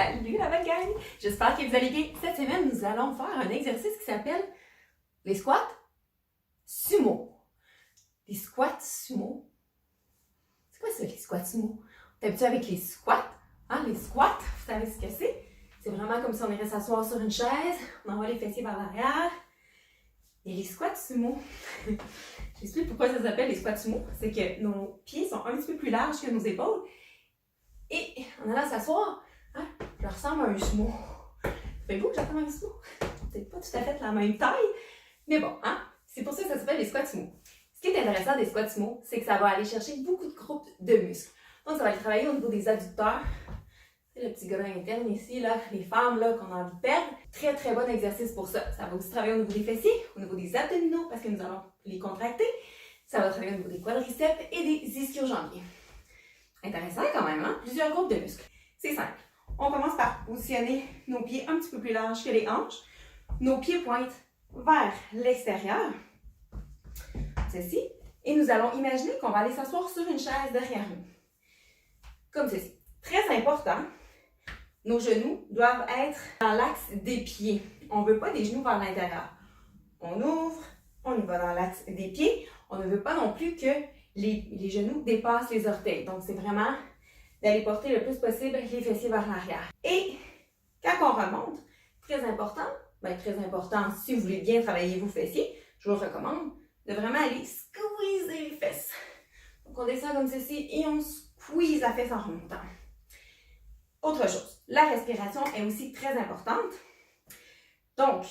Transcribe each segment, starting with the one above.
Salut la belle gang! J'espère que vous allez bien. Cette semaine, nous allons faire un exercice qui s'appelle les squats sumo. Les squats sumo. C'est quoi ça, les squats sumo? T'es habitué avec les squats? Hein, les squats, vous savez ce que c'est? C'est vraiment comme si on irait s'asseoir sur une chaise, on envoie les fessiers vers l'arrière. Et les squats sumo, j'explique pourquoi ça s'appelle les squats sumo. C'est que nos pieds sont un petit peu plus larges que nos épaules. Et en allant s'asseoir, hein, je ressemble à un sumo. Faites-vous que j'attends un sumo? Peut-être pas tout à fait la même taille, mais bon, hein, c'est pour ça que ça s'appelle les squats sumo. Ce qui est intéressant des squats sumo, c'est que ça va aller chercher beaucoup de groupes de muscles. Donc, ça va aller travailler au niveau des adducteurs. C'est le petit gars interne ici, là, les femmes là, qu'on a envie de perdre. Très, très bon exercice pour ça. Ça va aussi travailler au niveau des fessiers, au niveau des abdominaux, parce que nous allons les contracter. Ça va travailler au niveau des quadriceps et des ischio-jambiers. Intéressant quand même, hein? Plusieurs groupes de muscles. C'est simple. On commence par positionner nos pieds un petit peu plus larges que les hanches. Nos pieds pointent vers l'extérieur. Ceci. Et nous allons imaginer qu'on va aller s'asseoir sur une chaise derrière nous. Comme ceci. Très important, nos genoux doivent être dans l'axe des pieds. On ne veut pas des genoux vers l'intérieur. On ouvre, on y va dans l'axe des pieds. On ne veut pas non plus que les genoux dépassent les orteils. Donc, c'est vraiment d'aller porter le plus possible les fessiers vers l'arrière. Et quand on remonte, très important, si vous voulez bien travailler vos fessiers, je vous recommande de vraiment aller squeezer les fesses. Donc, on descend comme ceci et on squeeze la fesse en remontant. Autre chose, la respiration est aussi très importante. Donc,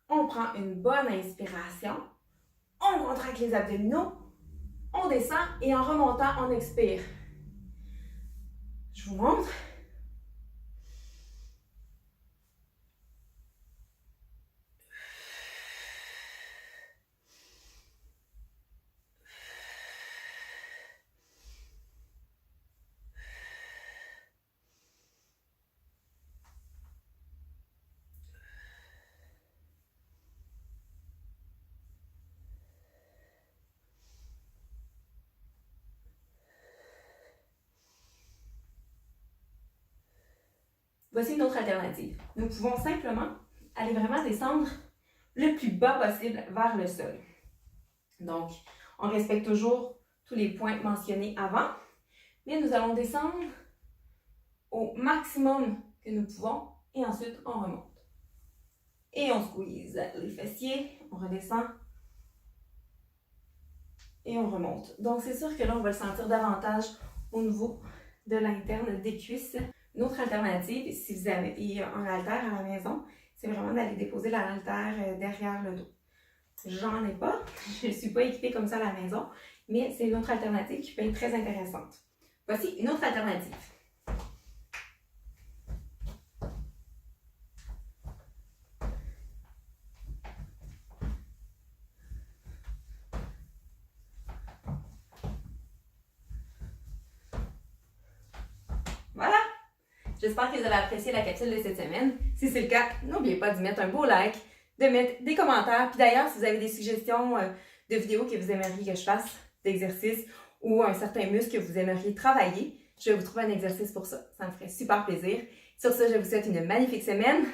on prend une bonne inspiration, on contracte les abdominaux, on descend et en remontant, on expire. Je vous montre. Voici une autre alternative. Nous pouvons simplement aller vraiment descendre le plus bas possible vers le sol. Donc, on respecte toujours tous les points mentionnés avant, mais nous allons descendre au maximum que nous pouvons et ensuite on remonte. Et on squeeze les fessiers, on redescend et on remonte. Donc, c'est sûr que là, on va le sentir davantage au niveau de l'interne des cuisses. Une autre alternative, si vous avez un haltère à la maison, c'est vraiment d'aller déposer la haltère derrière le dos. J'en ai pas, je ne suis pas équipée comme ça à la maison, mais c'est une autre alternative qui peut être très intéressante. Voici une autre alternative. Voilà! J'espère que vous avez apprécié la capsule de cette semaine. Si c'est le cas, n'oubliez pas de mettre un beau like, de mettre des commentaires. Puis d'ailleurs, si vous avez des suggestions de vidéos que vous aimeriez que je fasse, d'exercices ou un certain muscle que vous aimeriez travailler, je vais vous trouver un exercice pour ça. Ça me ferait super plaisir. Sur ce, je vous souhaite une magnifique semaine.